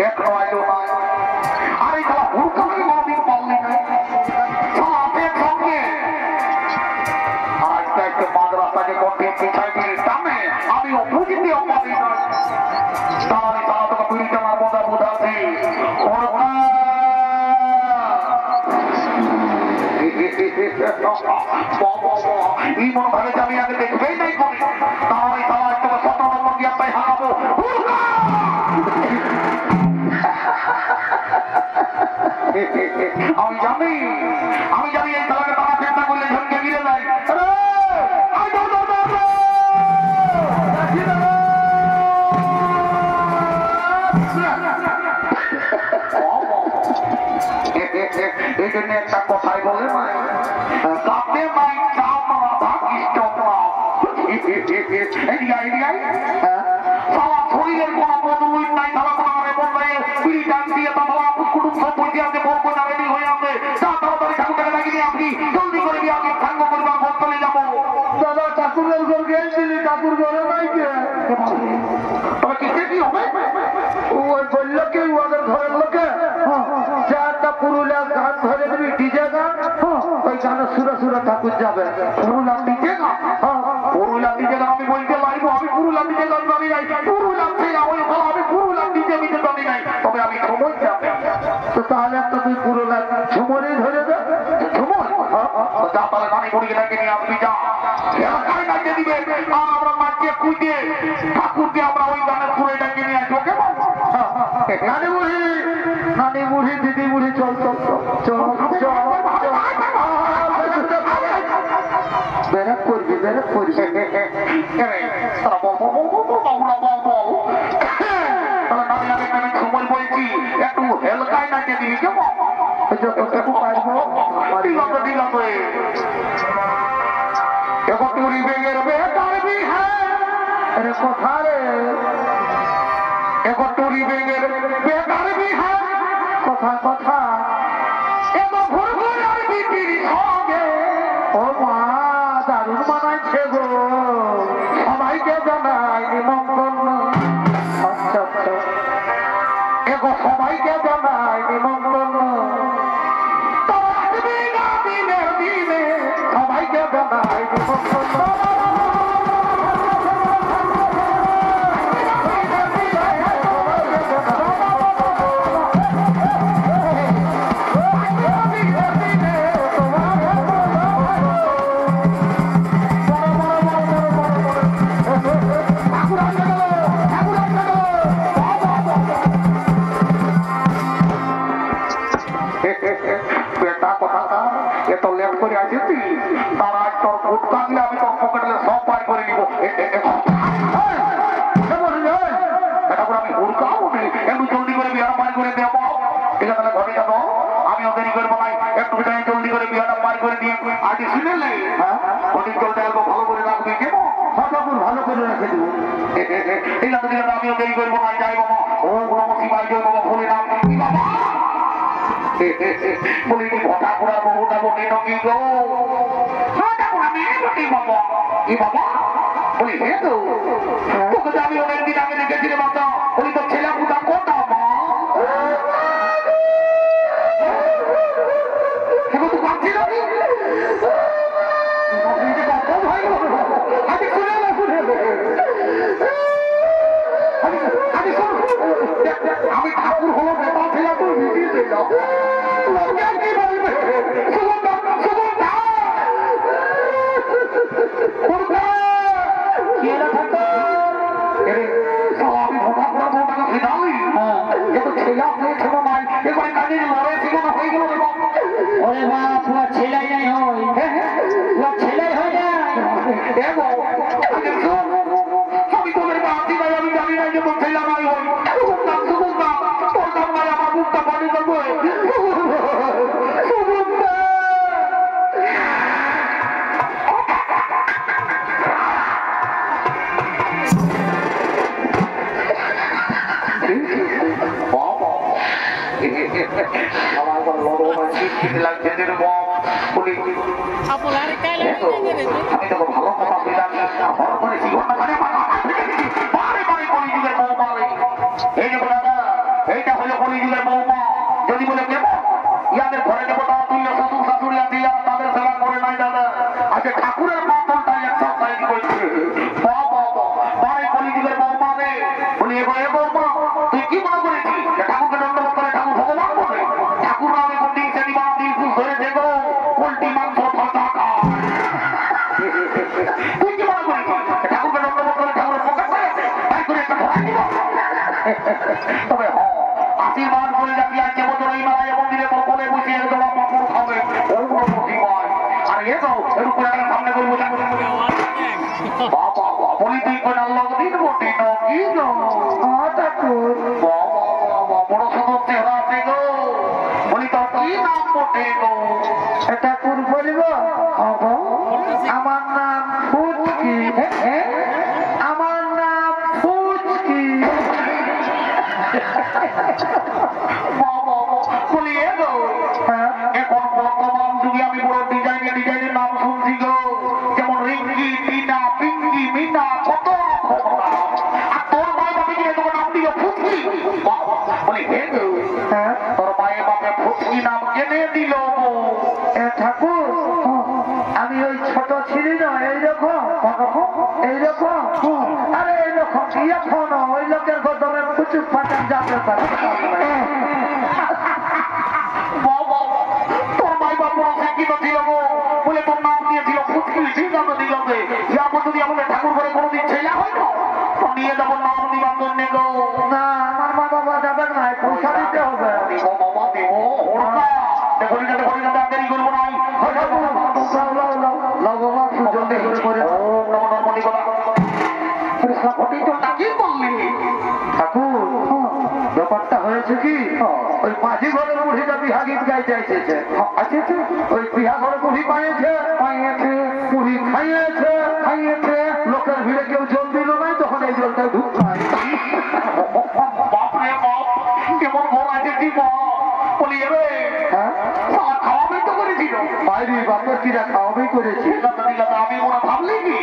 এখনো আইলো না। আরে খেলা হুড়কামি কোনদিন পারলি না সালাতের সঙ্গে আজকে একটা মাদ্রাসাকে করতে পিছাই দিয়ে টানে আমিও বুঝতেও পারি না। তাহলে তারা তোকে পিড়িতে আমার বোঝা বোঝাচ্ছি এই মনে ভাবে আমি আগে দেখবেই নাই করি তাহলে তারা তোকে 17 নম্বর দিয়ে পাই হারাবো। আমি জানি এই খেলাকে তারা চেষ্টা করলে ঝনকে গিরে যায়। এই জন্য একটা কথাই বলে মাই কাপে মাই চাও মারা ভাগ ইষ্ট সালা শরীরের কোনো বদলুই নাই সালা কোনো বলবে পিড়ি টান দিয়ে তাহলে কুটুম সব বসে আছে বলবো না রেডি হয়ে আছে তাড়াতাড়ি ঠাকুরকে লাগিয়ে নিয়ে আপনি জলদি করে দিয়ে আগে সাঙ্গ পরিবার ঘর চলে যাবো। দাদা ঠাকুরের ঘর গিয়েছিলি ঠাকুর ঘরে নাই কে তবে কিসে কি হবে ওই বললো কি ওদের ঘরের লোকে চারটা পুরুলিয়া গান ধরে দিবি ডিজে গান ওই গানে সুরে সুরে ঠাকুর যাবে পুরুলিয়া ডিজে গান পুরুলিয়া ডিজে গান আমি বলতে পারবো আমি পুরুলিয়া ডিজে গান জানি নাই পুরুলিয়া থেকে আমি পুরুলিয়া ডিজে মিজে জানি নাই তবে আমি সময় যাবে তো তাহলে একটা তুই পুরুলিয়া ঝুমরেই ধরে দে ঝুমর যা তাহলে গানি ঘুরিয়ে ডাকে নিয়ে আসবি যা এলাকায় ডাকে দিবে আর আমরা মাটিয়ে কুইতে ঠাকুরকে আমরা ওই গানের পুরো ডাকে নিয়ে আসবো কেমন নানি বুড়ি দিদি বুড়ি চল চল চল বেড়া করবি সময় বলছি একটু হেলকায় নাচে দিবি কেমন একটুরি বেগের বেকারবি হ্যাঁ কথা রে একটুরি বেগের বেকারবি হ্যাঁ কথা কথা এবার ঘুরঘুর আর বিটির সঙ্গে ও মা দারুণ মানাইছে গো সবাইকে জানাই নিমন্ত্রণ আচ্ছা আচ্ছা এগো সবাইকে জানাই নিমন্ত্রণ দিনে সবাইকে জানাই নিমন্ত্রণ এত লেট করে আসিস তারা তোর ভোট কাটলে আমি তোর পকেটে সব পার করে নিব আমি হুড়কাও একটু জলদি করে বিহার পার করে দেবো ঠিক আছে তাহলে ঘরে যাবো আমিও দেরি করবো নাই একটু জলদি করে বিহারটা পার করে দিয়ে আগে শুনে নেই ঘটির জলটা একটু ভালো করে রাখবি কেমন ভালো করে রেখে দেবো ঠিক আছে আমিও দেরি করবো নাই যাই বাবা ও নম শিবায় জয় বাবা ভুলে নাম বাবা বলি ভটা করা বহুটা বটে নকি গো ভটা করা মেয়ে বটে বাবা কি বাবা বলি হে তো তোকে আমি অনেকদিন আগে দেখেছি রে বাবা বলি তো ছেলে পুতা কোটা মা এখন তো পাচ্ছি না আমি ঠাকুর হলো বেটা ছিলাম তো ছেলে হয়ে যায় আমি তোদের বাড়ি নাই আমি জানি না যে তোর ছেলে নাই হই আমার মুখটা পানি করবো আমি তোকে ভালো কথা বললাম জীবন আজকে ঠাকুরের মাতলটা এক্সারসাইজ করছে বাবা বারে বলি দিলে বৌমা রে বলি এ বৌমা তুই কি মনে করেছিস ঠাকুরকে দণ্ডবোধ করে ঠাকুর ভগবান বলে ঠাকুর আমি কোন দিন সেদিন দিন খুশ ধরে দেখো পোল্ট্রি মাংস ভাজা খায় তুই কি মনে করেছিস ঠাকুরকে দণ্ডবোধ করে ঠাকুরের পকেট পেয়েছে তাই করে একটা ধরা দিব তবে আশীর্বাদ করে যাবি আর যে বছর এই মেলায় মন্দিরে বলে বসে একদম পাপড় খাবে ওগুলো প্রতিবাদ আর এ তো এর উপরে সামনে করবো বাবা বলি তুই কোন আল্লাহ দিন বটে না কি গো ঠাকুর বাবা বাবা বড় সুন্দর চেহারা আছে গো বলি তোর কি নাম বটে গো ঠাকুর বলিব আমার নাম ফুচকি আমার নাম ফুচকি বলিয়ে গো এখন বর্তমান যুগে আমি বড় ডিজাইনের নাম শুনছি গো যেমন রিঙ্কি টিনা পিঙ্কি মিনা কত আর তোর মায়ের বাপে গিয়ে তোমার নাম দিও ফুটকি বলি হে গো তোর মায়ের বাপে ফুটকি নাম কেনে দিল গো ঠাকুর আমি ওই ছোট ছিলি না এইরকম আরে এইরকম এখন ওই লোকের গদমে প্রচুর পাঠান যাতে পারে তোর মাই বাপ শিক্ষিত ছিল গো বলে তোর নাম দিয়েছিল ফুটকি সিদ্ধান্ত দিল যদি আমাদের ঠাকুর করে কোনোদিন ছেলে হয় না তো নিয়ে যাবো নাম দিবার জন্য গো না আমার মা বাবা যাবে না পয়সা দিতে হবে বাবা দেবো দেরি করবো নাই ব্যাপারটা হয়েছে কি ওই মাঝি ঘরে বুড়িটা বিহা গীত গাইতে এসেছে ওই বিহা ঘরে বুড়ি পাইয়েছে বুড়ি খাইয়েছে লোকের ভিড়ে কেউ জল দিল নাই তখন এই জলটা ঢুকায় বাপরে বাপ কেমন ঘর আছে কি বলি এবে খাওয়াবে তো করেছিল বাইরে বাপের কিরা খাওয়াবেই করেছি আমি ওরা ভাবলি কি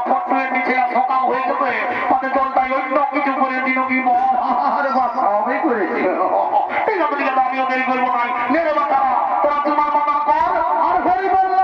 ফটোয়ের নিচে সকাল হয়ে যাবে মানে জলটাই অন্য কিছু করে দিল কি আরে বাপ খাওয়াবেই করেছি ঠিক আছে ঠিক আছে আমিও দেরি করবো নাই নেড়ে বাচ্চা তোরা তোমার মাথা কর আর ঘরে বললাম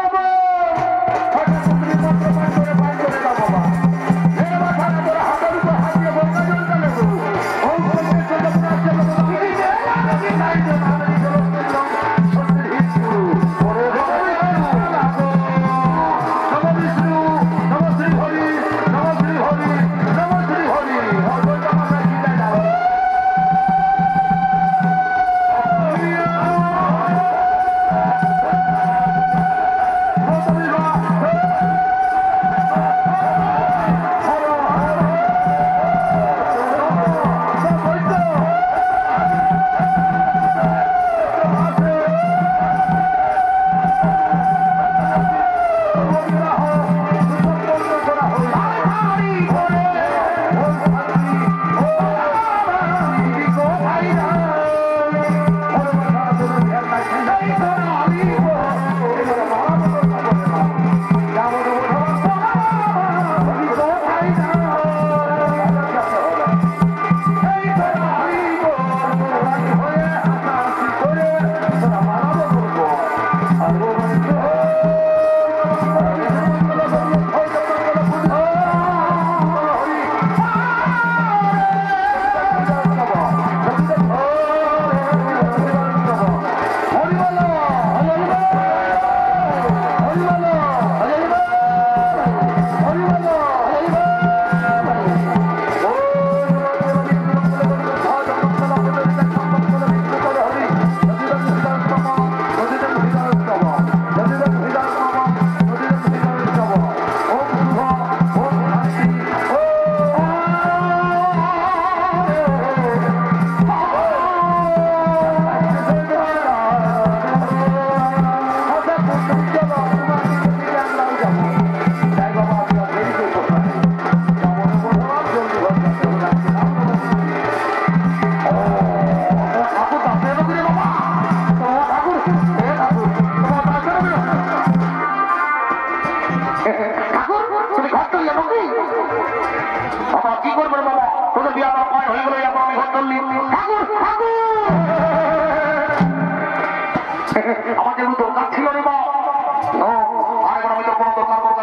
আমাদের দরকার ছিল রে বা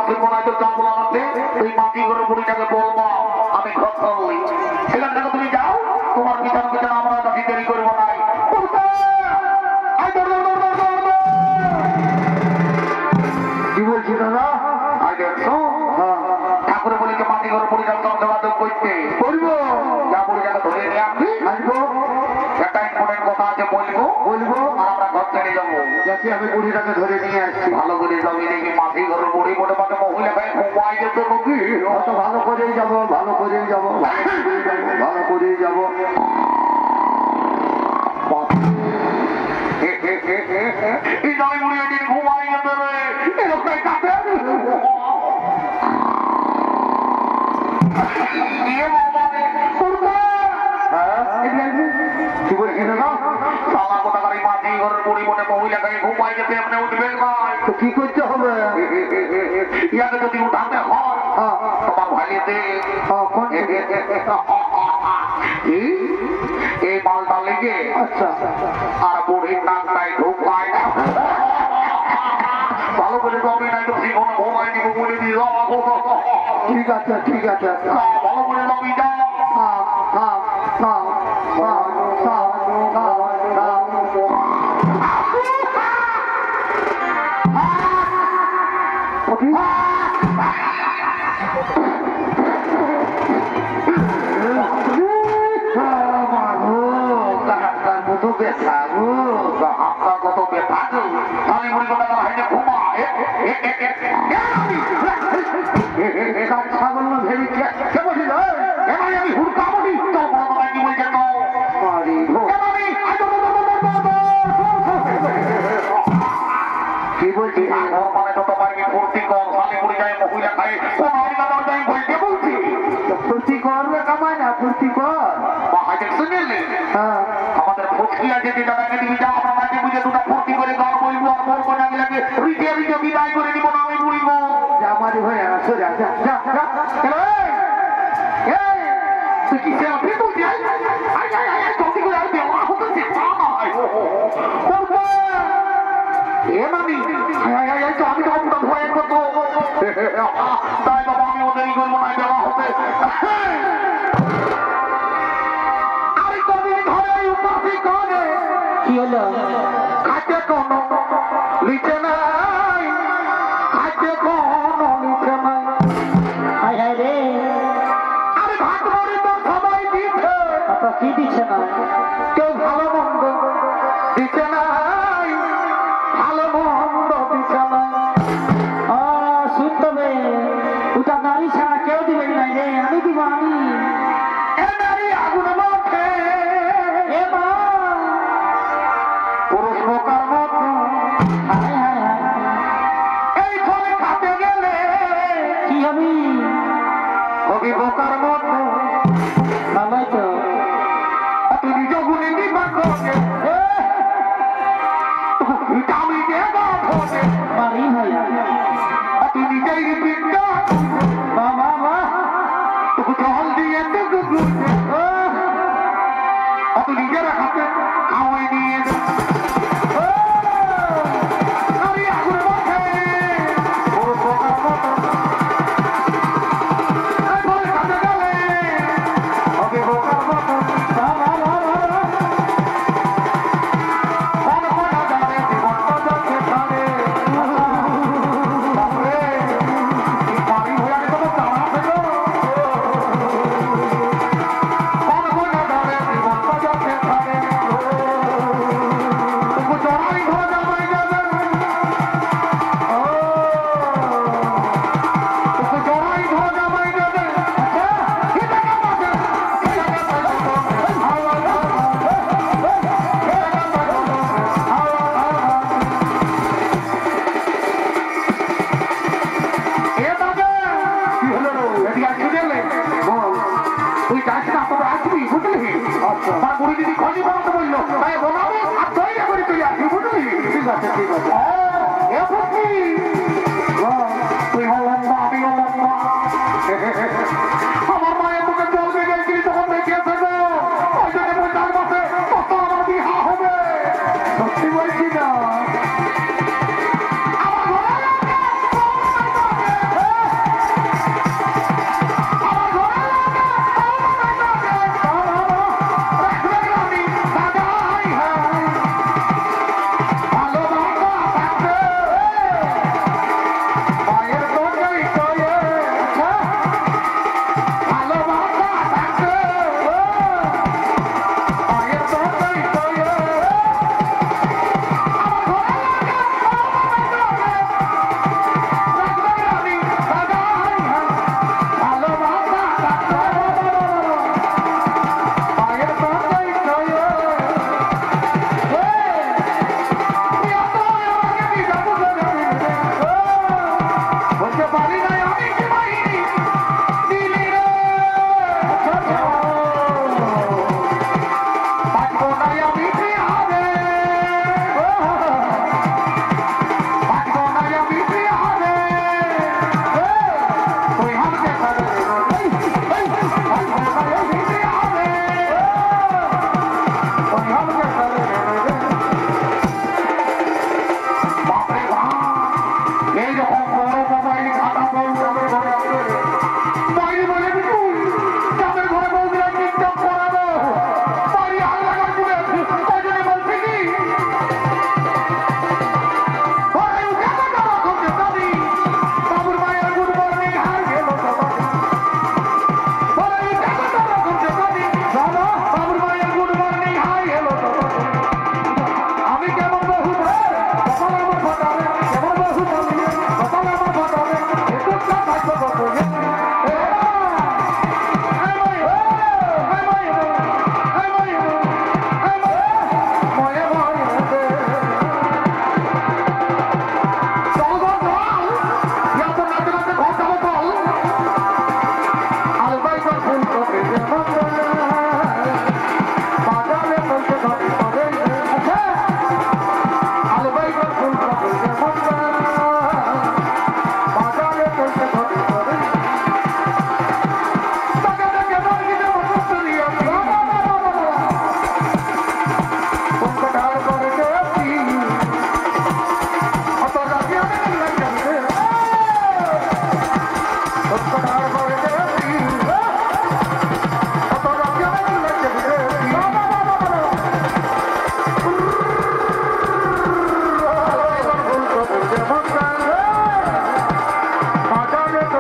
শুনবো না, তো যা বলার আছে ওই মাটি ঘরের বুড়িটাকে বলবো আমি ঘর করলি। সেখান থেকে তুমি যাও, তোমার পিছনে পিছনে আমরা কাছে দেরি করবো না। কি বলছি দাদা? ঠাকুরে বলি মাটি ঘর বুড়িটাকে যোগাযোগ করতে করবো, যা বুড়িটাকে ধরে নিয়ে আসবি। আসবো, একটা ইম্পর্টেন্ট কথা আছে বলবো, আর আমরা ঘর ছেড়ে যাবো। যাচ্ছি, আমি বুড়িটাকে ধরে নিয়ে আসছি। ভালো করে যাবি দেখি মাটি ঘরের বুড়ি মোটে মাঠে মহিলা খাই ঘুমাই যেত নাকি। অত ভালো করেই যাবো, ভালো করেই যাবো, ভালো করেই যাবো। এই নয় বুড়ি একদিন ঘুমাই যেত রে, এরকম কাটে কি বলছি দাদা? সালা কোথাকার মাটি ঘরের বুড়ি মোটে মহিলা খাই ঘুমাই যেতে এমনি উঠবে নাই। তো কি করতে হবে? ইয়াকে যদি উঠাতে হয় তোমার ভাইয়েতে এই মালটা লেগে আচ্ছা, আর বুড়ির নাকটাই ঢুকায় না। ভালো করে যাবে না তো জীবন ঘুমাই দিব বলে দিয়ে ঠিক আছে, ঠিক আছে, ভালো করে যাবি যা। আপনার কত ব্যথা আমি বুড়ি কথা হাইতে ঘুমা ছাগল না ভেবে কে বলিল? আমি হুড়কা বলি তো বড় কথা কি বলছেন তো কি বলছি? মানে যত পারবি ফুর্তি কর, শালি বুড়ি যায় মহিলা খাই কোন অরিগাদার যাই বলতে বলছি। ফুর্তি করবে, কামায় না, ফুর্তি কর। হাজে শুনলি হ্যাঁ, আমাদের ফুটকি আছে যে দাদাকে দিবি যা, আমরা মাঝে বুঝে দুটো ফুর্তি করে গান বলবো আর বলবো না লাগে রিজে রিজে বিদায় করে দিব না আমি বুড়িব। আমারই হয়ে আসো, যা যা যা যা। তুই কি সে আপনি তুলছি জলদি করে আর দেওয়া হতেছে এ মামি আমি তো পুরো ভয়ের মতো তাই বাবা আমি ওদেরই করবো না দেওয়া হবে। আরে কদিন ধরে উপাসি করে কি হলো? খাদ্যে কোনো লিখে নাই, খাদ্যে কোনো লিখে নাই। হায় হায় রে, আরে ভাত বাড়ি তো সবাই দিচ্ছে, কি দিচ্ছে না? কেউ ভালো মন্দ দিচ্ছে নাই, ভালো মন্দ দিচ্ছে নাই। শুনতে হবে, ওটা নারী ছাড়া কেউ দিবে নাই রে, আমি দিব, আমি। এ নারী আগুন মাঠে এ মা, পুরুষ বোকার মতো হায় হায় হায়, এই ফলে খাতে গেলে কি হবি? হবি বোকার মতো। ভালোই তো। তুই নিজ গুলি দিবা খোঁজে আমি দেব খোঁজে বাড়ি ভাইয়া, তুই নিজেই পিঠটা বাবা মা, তোকে জল দিয়ে তোকে গুজে তুই নিজের হাতে খাওয়াই নিয়ে যা। নারী আগুন মাঠে পুরুষ বোকার মতো এই ফলে খাতে গেলে হবি বোকার মতো। বাবা বাবা, কোন কোন জানে জীবনটা যাচ্ছে ছাড়ে বাপরে এই বাড়ি হয়ে গেছে তো জানা আছে গো। কোন কোন জানে জীবনটা যাচ্ছে ছাড়ে তবু জড়াই ধরে যাবে যাবে তবু জড়াই ধরে যাবে যাবে। এটা কেমন আছে? এ দাদা কি হলো এদিকে আসতে গেলে বল তুই যাস না তোরা আসবি বুঝলি? আচ্ছা, আমার বুড়ি দিদি খোঁজই বলতে বললো তাই বলাবো আর তৈরি করে তুই আসবি বুঝলি? ঠিক আছে, ঠিক আছে। এ বুঝলি তুই হলাম না আমিও লম্বা আমার মায়ের মুখে জল দিয়ে গেছিলি তখন দেখিয়েছে গো ওই জন্য বৈশাখ মাসে কত আমার বিহা হবে। সত্যি বলছি না? আমার ঘরে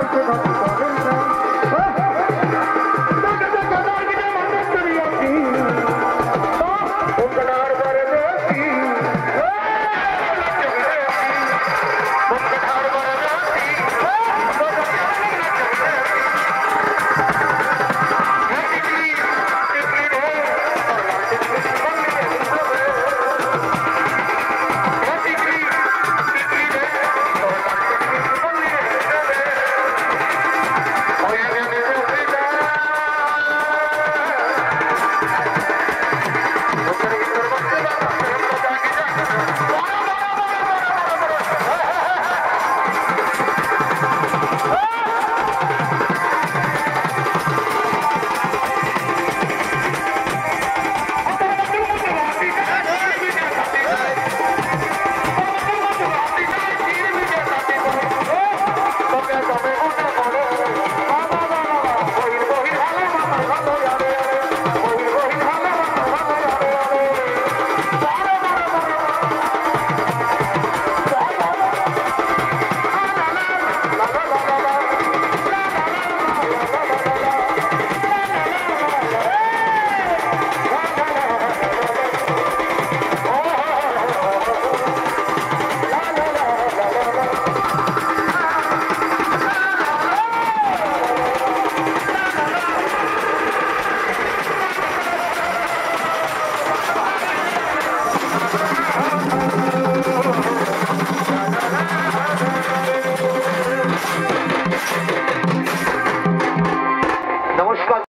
দিতে ধরে নাই